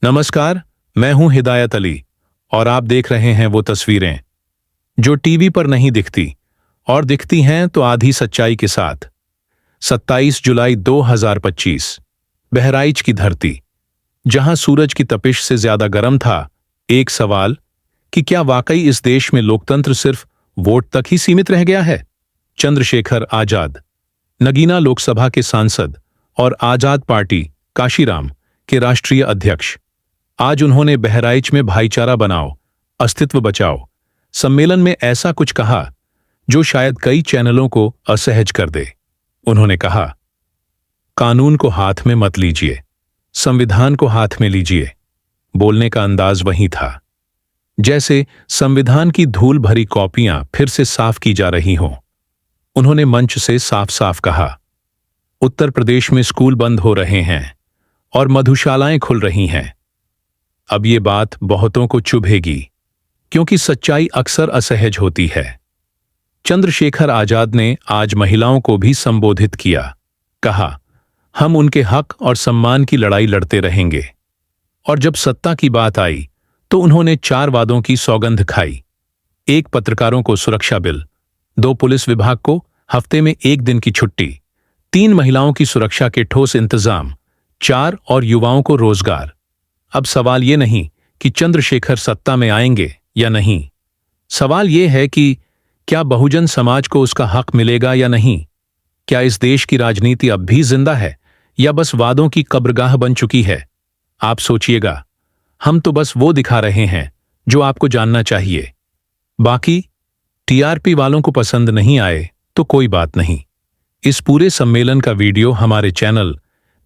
नमस्कार, मैं हूं हिदायत अली और आप देख रहे हैं वो तस्वीरें जो टीवी पर नहीं दिखती और दिखती हैं तो आधी सच्चाई के साथ। 27 जुलाई 2025, बहराइच की धरती, जहां सूरज की तपिश से ज्यादा गर्म था एक सवाल कि क्या वाकई इस देश में लोकतंत्र सिर्फ वोट तक ही सीमित रह गया है। चंद्रशेखर आजाद, नगीना लोकसभा के सांसद और आजाद पार्टी काशीराम के राष्ट्रीय अध्यक्ष, आज उन्होंने बहराइच में भाईचारा बनाओ, अस्तित्व बचाओ सम्मेलन में ऐसा कुछ कहा जो शायद कई चैनलों को असहज कर दे। उन्होंने कहा, कानून को हाथ में मत लीजिए, संविधान को हाथ में लीजिए। बोलने का अंदाज वही था जैसे संविधान की धूल भरी कॉपियां फिर से साफ की जा रही हों। उन्होंने मंच से साफ साफ कहा, उत्तर प्रदेश में स्कूल बंद हो रहे हैं और मधुशालाएं खुल रही हैं। अब ये बात बहुतों को चुभेगी क्योंकि सच्चाई अक्सर असहज होती है। चंद्रशेखर आजाद ने आज महिलाओं को भी संबोधित किया। कहा, हम उनके हक और सम्मान की लड़ाई लड़ते रहेंगे। और जब सत्ता की बात आई तो उन्होंने 4 वादों की सौगंध खाई। 1 पत्रकारों को सुरक्षा बिल, 2 पुलिस विभाग को हफ्ते में 1 दिन की छुट्टी, 3 महिलाओं की सुरक्षा के ठोस इंतजाम, 4 और युवाओं को रोजगार। अब सवाल ये नहीं कि चंद्रशेखर सत्ता में आएंगे या नहीं, सवाल ये है कि क्या बहुजन समाज को उसका हक मिलेगा या नहीं। क्या इस देश की राजनीति अब भी जिंदा है या बस वादों की कब्रगाह बन चुकी है। आप सोचिएगा, हम तो बस वो दिखा रहे हैं जो आपको जानना चाहिए। बाकी टीआरपी वालों को पसंद नहीं आए तो कोई बात नहीं। इस पूरे सम्मेलन का वीडियो हमारे चैनल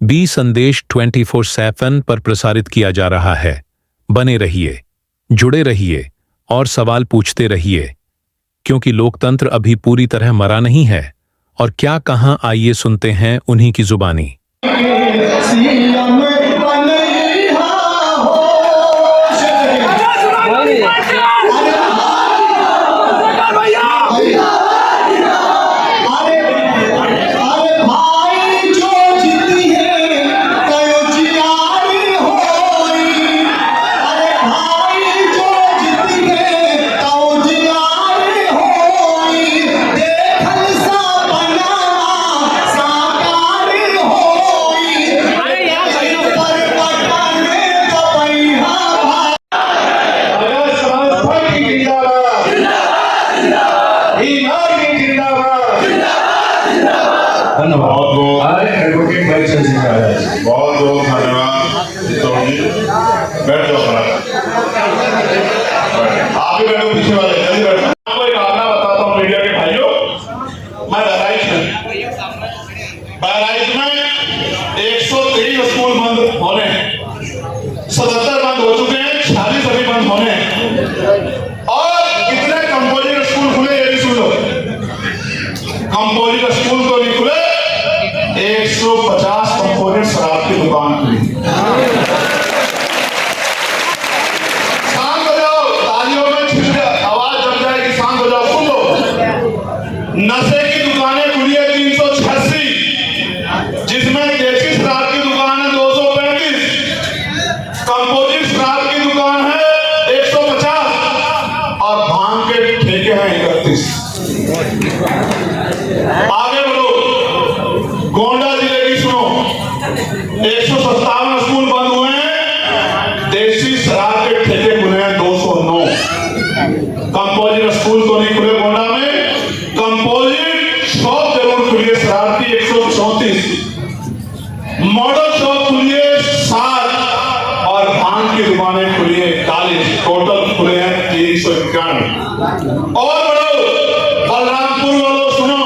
बी संदेश 24/7 पर प्रसारित किया जा रहा है। बने रहिए, जुड़े रहिए और सवाल पूछते रहिए, क्योंकि लोकतंत्र अभी पूरी तरह मरा नहीं है। और क्या कहां, आइए सुनते हैं उन्हीं की जुबानी। बहुत बहुत धन्यवाद। बैठ जाओ, आप भी बैठो, पीछे वाले जल्दी बैठो। आपको एक घटना बताता हूँ मीडिया के भाइयों। मैं बहराइच में 123 स्कूल बंद होने, 77 बंद हो चुके हैं, 46 अभी बंद होने। और कितने कंपोजिट स्कूल खुले ये भी सुन लो। कंपोजिट स्कूल तो नहीं खुले, 150 कंपोजिट शराब की दुकान खुली। शांत हो जाओ, तालियों में छिड़ आवाज जम जाएगी, शांत हो जाओ, सुन लो। नशे की दुकानें खुली है 386, जिसमें देसी शराब की दुकान है 235, कंपोजिट शराब की दुकान है 150 और भांग के ठेके हैं 31। आगे बढ़ो, गोंडा जिले की सुनो, 157 स्कूल बंद हुए हैं, देसी शराब के ठेके खुले हैं 209। कंपोजिट स्कूल तो नहीं खुले गोंडा में, कंपोजिट शॉप जरूर खुली है शराब की 134, मॉडल शॉप खुली है 7 और भांग की दुकानें खुली है 41। टोटल खुले हैं 391। और बढ़ो, बलरामपुर वालों सुनो,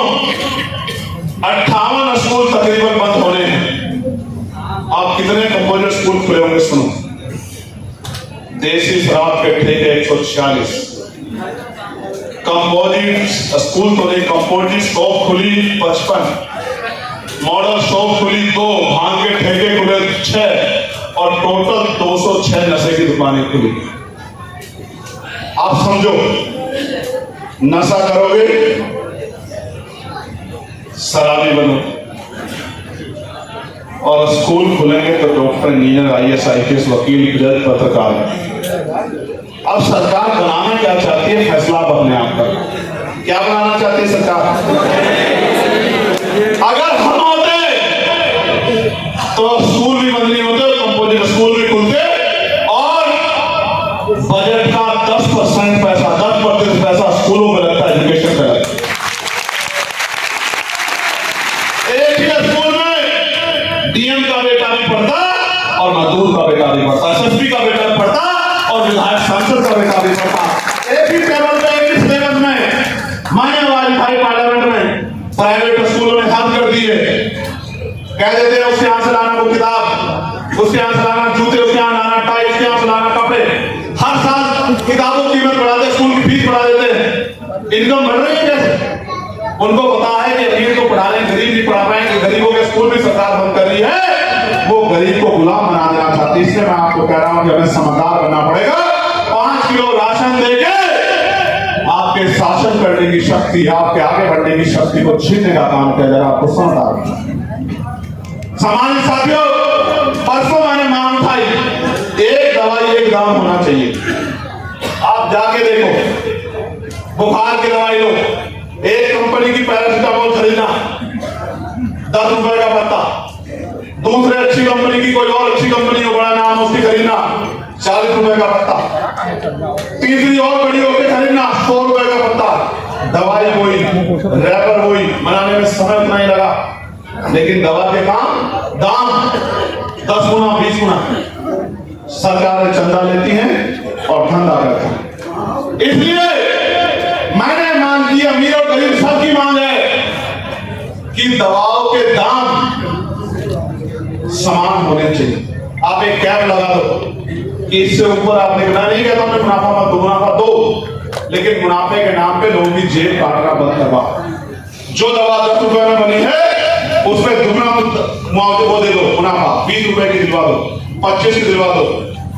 58 स्कूल तकरीबन बंद होने हैं। अब कितने कंपोजिट स्कूल खुले होंगे सुनो। देसी शराब के ठेके 146, कंपोजिट स्कूल तो नहीं, कंपोजिट शॉप खुली 55, मॉडल शॉप खुली 2, भांग के ठेके खुले 6 और टोटल 206 नशे की दुकानें खुली। आप समझो, नशा करोगे शराबी बनो, और स्कूल खुलेंगे तो डॉक्टर, इंजीनियर, IAS, IPS, वकील, जज, पत्रकार। अब सरकार बनाना क्या चाहती है, फैसला आप अपने आप का। क्या बनाना चाहती है सरकार? अगर हम होते तो स्कूल भी बंद नहीं होते, कंपोजिट स्कूल भी खुलते और बजट का 10% पैसा, 10% पैसा स्कूलों में लगता है, एजुकेशन पे लगता है। एक ही स्कूल में DM का बेटा भी पढ़ता और मजदूर का बेटा भी पढ़ता, SSP का बेटा भी पढ़ता और विधायक सांसद का बेटा भी पढ़ता। एक ही टेबल पे, एक ही सिलेबस में। मैंने वाईफाई पार्लियामेंट में प्राइवेट स्कूलों ने हद कर दिए। कह देते हैं उसके यहाँ से लाना वो किताब, उसके यहाँ से लाना जूते, उसके यहाँ लाना टाई, उसके यहाँ से लाना कपड़े। हर साल किताबों की कीमत बढ़ा दे, स्कूल की फीस बढ़ा देते हैं। इनकम बढ़ रही है कैसे? उनको पता है कि अमीर को पढ़ा रहे, गरीब नहीं पढ़ा पाएंगे। गरीबों के स्कूल भी सरकार बंद कर रही है, वो गरीब को गुलाम बना देना चाहती है। इसलिए मैं आपको कह रहा हूं कि हमें समझदार बनना पड़ेगा। 5 किलो राशन देके आपके शासन करने की शक्ति, आपके आगे बढ़ने की शक्ति को छीनने का काम किया जा रहा है। आपको समझदार सामान्य साथियों, परसों मैंने मांग उठाई, एक दवाई एक दाम होना चाहिए। आप जाके देखो, बुखार की दवाई लो, एक कंपनी की पैरासिटामोल खरीदना 10 रुपए का पत्ता, दूसरे अच्छी कंपनी की, कोई और अच्छी कंपनी हो, बड़ा नाम उसकी खरीदना 40 रुपए का पत्ता, तीसरी और बड़ी होकर खरीदना 100 रुपए का पत्ता। दवाई वही, रैपर वही, बनाने में समय उतना ही लगा, लेकिन दवा के दाम 10 गुना 20 गुना सरकार चंदा लेती है और धंधा करती है। इसलिए मैंने मांग की, अमीर और गरीब सबकी मांग है कि दवाओं के दाम समान होने चाहिए। आप एक कैप लगा दो कि इससे ऊपर आपने, मैं नहीं कहता हूं मुनाफा मत दो, मुनाफा दो, लेकिन मुनाफे के नाम पे लोगों की जेब काटना बंद करवा। जो दवा 10 रुपए में बनी है उसमें दुगना मुआवजे वो दे दो, मुनाफा 20 रुपए की दिलवा दो, 25 की दिलवा दो,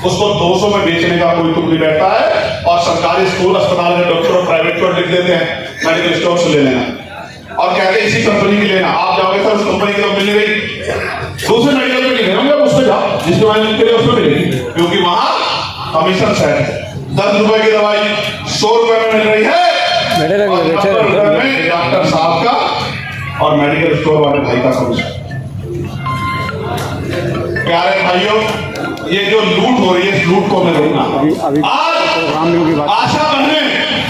उसको 200 में बेचने का कोई तुक नहीं बैठता है। और सरकारी स्कूल, अस्पताल में डॉक्टर और प्राइवेट को लिख देते हैं मेडिकल स्टोर से ले लेना और कहते हैं इसी कंपनी की लेना। आप जाओगे सर, उस कंपनी की तो मिल नहीं रही, दूसरे मेडिकल में नहीं होंगे, उससे जाओ जिसके बारे में उसमें मिलेगी, क्योंकि वहां कमीशन सेट है। 10 रुपए की दवाई 100 रुपए में मिल रही है, डॉक्टर साहब का और मेडिकल स्टोर वाले भाई का कमीशन। प्यारे भाइयों, ये जो लूट हो रही है, इस लूट को मैं रोकना। आज आशा बहनें,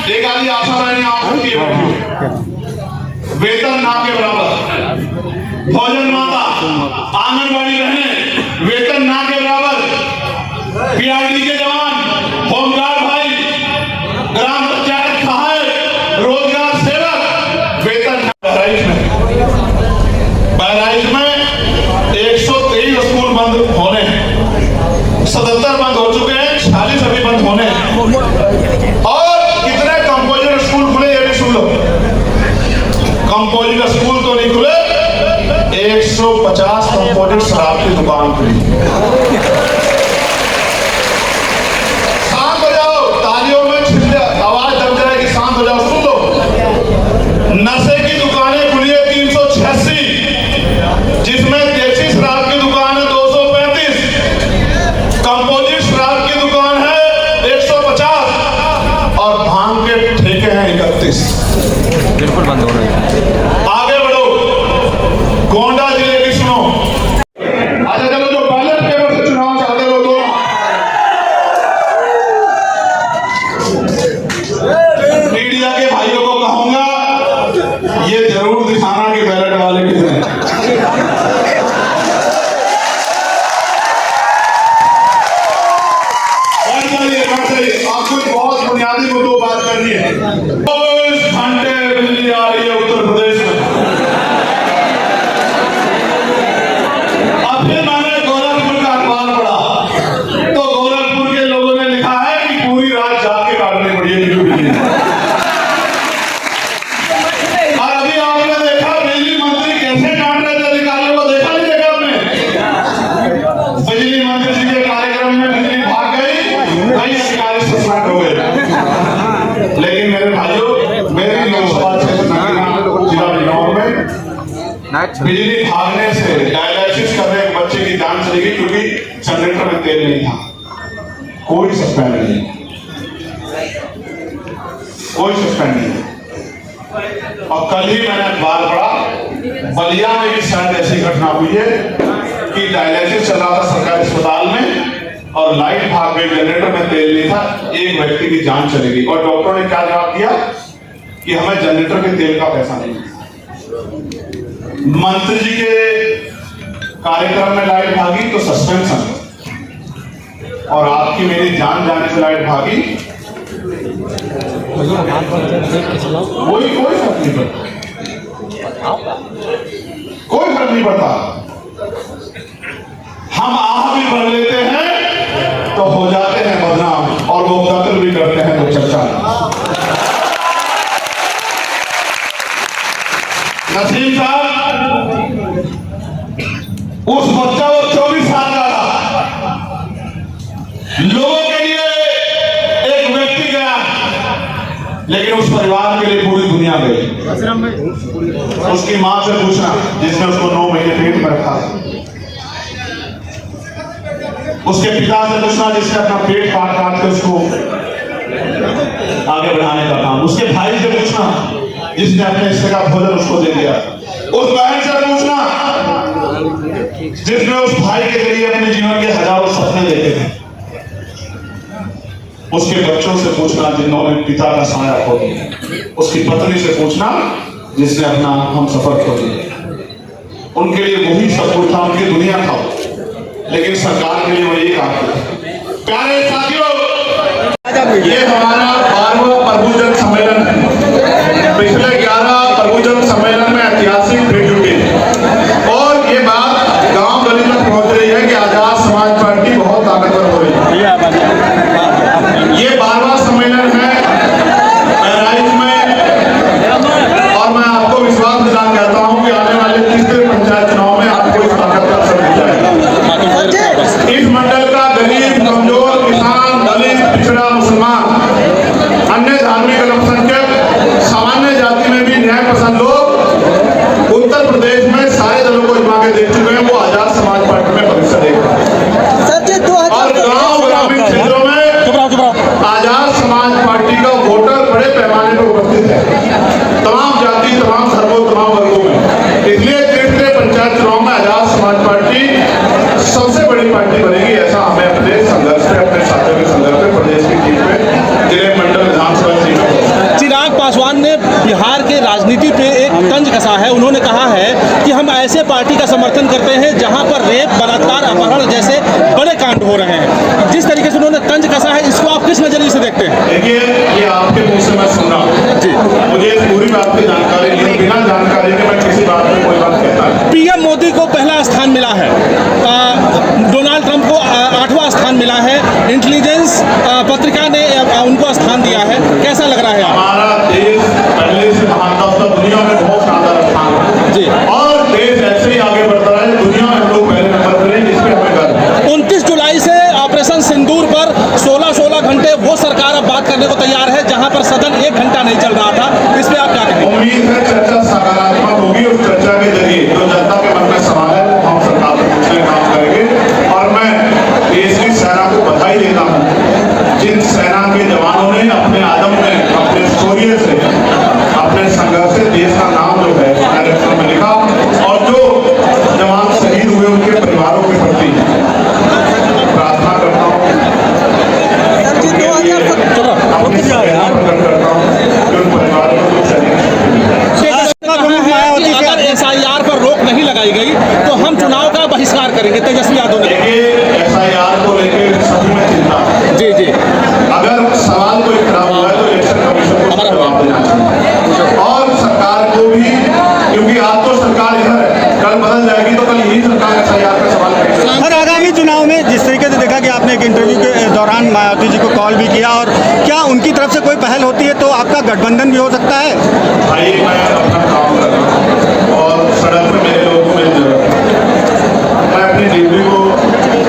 एक आधी आशा बहनें आ सकती है, वेतन ना के बराबर, भोजन माता, आंगनबाड़ी बहनें वेतन ना के बराबर, PRD के जवान, होमगार्ड भाई, ग्राम पंचायत सहायक, रोजगार सेवक वेतन। बहराइच में 123 स्कूल बंद होने, 77 बंद हो चुके हैं, 46 अभी बंद होने। और कितने कंपोजिट स्कूल खुले ये भी सुन लो। कंपोजिट स्कूल तो नहीं खुले, 150 कंपोजिट शराब की दुकान खुली। शांत हो जाओ, तालियों में आवाज दब जाएगी, शांत हो जाओ, सुन लो। नशे की दुकानें खुली है 386, जिसमें देसी शराब की दुकान है 235, कंपोजिट शराब की दुकान है 150 और भांग के ठेके हैं 31। बिल्कुल बंद हो रही है। आगे बढ़ो, गोंडा जिले की सुनो। अच्छा चलो, जो बैलेट पेपर से चुनाव चाहते हो तो मीडिया के भाइयों को कहूंगा, ये जरूर दिखाना कि बैलेट वाले कितने हैं। आपको बहुत बुनियादी मुद्दों बात करनी है। 24 घंटे बिजली आ रही है उत्तर प्रदेश में। अब फिर मैंने गोरखपुर का अखबार पढ़ा तो गोरखपुर के लोगों ने लिखा है कि पूरी रात जाग के काटनी पड़ी है बिजली। और अभी आपने देखा बिजली मंत्री कैसे काट रहे थे अधिकारियों को, देखा नहीं देखा आपने? बिजली मंत्री जी के कार्यक्रम में बिजली भाग गई, कई अधिकारी सस्पेंड हो गए। लेकिन मेरे भाइयों, मेरी लोकसभा क्षेत्र जिला बिजनौर में बिजली भागने से डायलिसिस कर रहे एक बच्चे की जान चली गई क्योंकि जनरेटर में तेल नहीं था। कोई सस्पेंड नहीं, कोई सस्पेंड नहीं। और कल ही मैंने अखबार पढ़ा, बलिया में भी शायद ऐसी घटना हुई है कि डायलिसिस चल रहा था सरकारी अस्पताल में और लाइट भाग गई, जनरेटर में तेल नहीं था, एक व्यक्ति की जान चली गई। और डॉक्टर ने क्या जवाब दिया कि हमें जनरेटर के तेल का पैसा नहीं। मंत्री जी के कार्यक्रम में लाइट भागी तो सस्पेंशन, और आपकी मेरी जान जाने से लाइट भागी, कोई फर्क नहीं पड़ता, कोई फर्क नहीं पड़ता। हम आह भी भर लेते हैं तो हो जाते हैं बदनाम, और वो कत्ल भी करते हैं तो चर्चा। नसीम साहब, उस बच्चा वो 24 साल का था, लोगों के लिए एक व्यक्ति गया, लेकिन उस परिवार के लिए पूरी दुनिया गई। उसकी मां से पूछना जिसने उसको 9 महीने पेट में रखा, उसके पिता से पूछना जिसने अपना पेट काट काट के उसको आगे बढ़ाने का काम, उसके भाई से पूछना जिसने अपने हिस्से का भोजन उसको दे दिया, उस बहन से पूछना जिसने उस भाई के जरिए अपने जीवन के हजारों सपने देखे थे, उसके बच्चों से पूछना जिन्होंने पिता का साया खो दिया, उसकी पत्नी से पूछना जिसने अपना हम सफर खो दिया। उनके लिए वही सब कुछ था, उनकी दुनिया था, लेकिन सरकार के लिए वो एक आखिर। प्यारे साथियों, ये हमारा 12वां प्रभुजन सम्मेलन है। पिछले 11 प्रभुजन सम्मेलन में ऐतिहासिक भेंट जुटी, और ये बात गांव गली तक पहुंच रही है कि आजाद समाज पार्टी बहुत ताकतवर हो रही है। ये 12वां सम्मेलन है बहराइच में, और मैं आपको विश्वास दिलाना चाहता हूं कि आने वाले तीसरे पंचायत चुनाव में आपको इस ताकत का असर मिल जाएगा। इस मंडल का गरीब, कमजोर, किसान, दलित, पिछड़ा, मुसलमान, अन्य धार्मिक अल्पसंख्यक, सामान्य जाति में भी न्याय पसंद लोग उत्तर प्रदेश में सारे दलों को जमा के देख चुके हैं। वो आजाद समाज पार्टी में भविष्य देख रहे हैं, और गांव ग्रामीण क्षेत्रों में आजाद समाज पार्टी का वोटर बड़े पैमाने पर उपस्थित है, तमाम जाति, तमाम धर्मों, तमाम वर्गों में। इसलिए तीसरे पंचायत चुनाव में आजाद समाज पार्टी सबसे बड़ी पार्टी बनेगी, ऐसा हमें अपने संघर्ष पे, अपने साथियों के संघर्ष पे, प्रदेश की जीत पे, जिले मंडल विधानसभा सीटों। चिराग पासवान ने बिहार के राजनीति पे एक तंज कसा है। उन्होंने कहा है कि हम ऐसे पार्टी का समर्थन करते हैं जहां पर रेप, बलात्कार, अपहरण जैसे बड़े कांड हो रहे हैं। जिस तरीके से उन्होंने तंज कसा है, इसको आप किस नजरिए से देखते हैं? देखिए, ये आपके मुंह से मैं सुन रहा हूं जी, मुझे इस पूरी बात की जानकारी नहीं, बिना जानकारी के मैं किसी बात में कोई बात कहता नहीं। पीएम मोदी को पहला स्थान मिला है, डोनाल्ड ट्रंप को 8वां स्थान मिला है, इंटेलिजेंस पत्रिका ने उनको स्थान दिया है। कैसा लग रहा है? हमारा देश पहले से महान था, दुनिया में बहुत शानदार स्थान है जी, और देश ऐसे ही आगे बढ़ रहा है, दुनिया में हम लोग पहले नंबर पर हैं, जिसपे हमें गर्व है। 29 जुलाई से ऑपरेशन सिंदूर पर 16 घंटे वो सरकार अब बात करने को तैयार है, जहां पर सदन 1 घंटा नहीं चल रहा था। इस पे आप क्या कहेंगे? उम्मीद है चर्चा सकारात्मक होगी, उस चर्चा के जरिए जो जनता के मन में सवाल है वो हम सरकार से पूछने का काम करेंगे। और मैं देश की सेना को बधाई देता हूँ, जिन सेना के जवानों ने अपने आदम में, अपने शौर्य से, अपने संघर्ष से देश का नाम जो है डायरेक्टर में लिखा, और जो जवान शहीद हुए उनके परिवारों के प्रति प्रार्थना करता हूँ, अपनी संवेदना प्रकट करता हूँ कि उन परिवारों को कुछ अगर SIR पर रोक नहीं लगाई गई तो हम चुनाव का बहिष्कार करेंगे, तेजस्वी यादव ने। देखिए, SIR को लेकर सभी में चिंता है जी जी, अगर सवाल कोई खड़ा हुआ है तो इलेक्शन कमीशन को जवाब देना चाहिए, और सरकार को भी, क्योंकि आज तो सरकार इधर है, कल बदल जाएगी तो कल यही सरकार SIR का सवाल करेगी। सर, आगामी चुनाव में जिस तरीके से देखा कि आपने एक इंटरव्यू के दौरान मायावती जी को कॉल भी किया, और क्या उनकी तरफ से कोई पहल होती है तो आपका गठबंधन भी हो सकता है? भाई, मैं अपना काम कर रहा हूँ और सड़क पर मेरे लोगों को मिल रहा है, मैं अपनी ड्यूटी को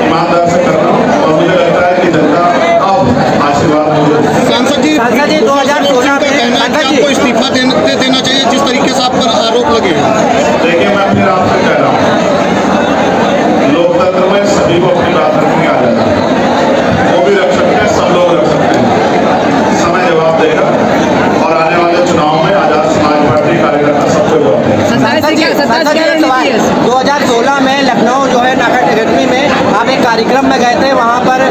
ईमानदार से कर रहा हूँ, और मुझे लगता है कि जनता अब आशीर्वाद मुझे। सांसद जी 2014 में आपको इस्तीफा देना चाहिए, जिस तरीके से आप पर आरोप लगे। देखिए, मैं फिर आपसे कह रहा हूँ, कार्यक्रम में गए थे, वहाँ पर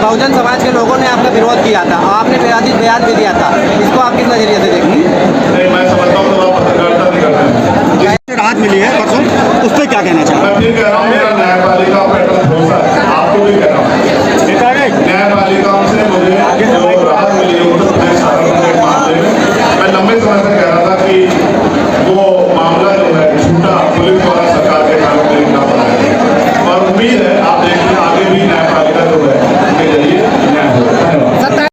बहुजन समाज के लोगों ने आपका विरोध किया था, आपने बयान भी दिया था, इसको आप किस नजरिए से देखती हैं? नहीं, मैं समझता हूँ तो आप पत्रकारिता नहीं करते हैं। राहत मिली है परसों, उस पर क्या कहना चाहेंगे? मैं फिर कह रहा हूँ, मेरा न्यायपालिका पे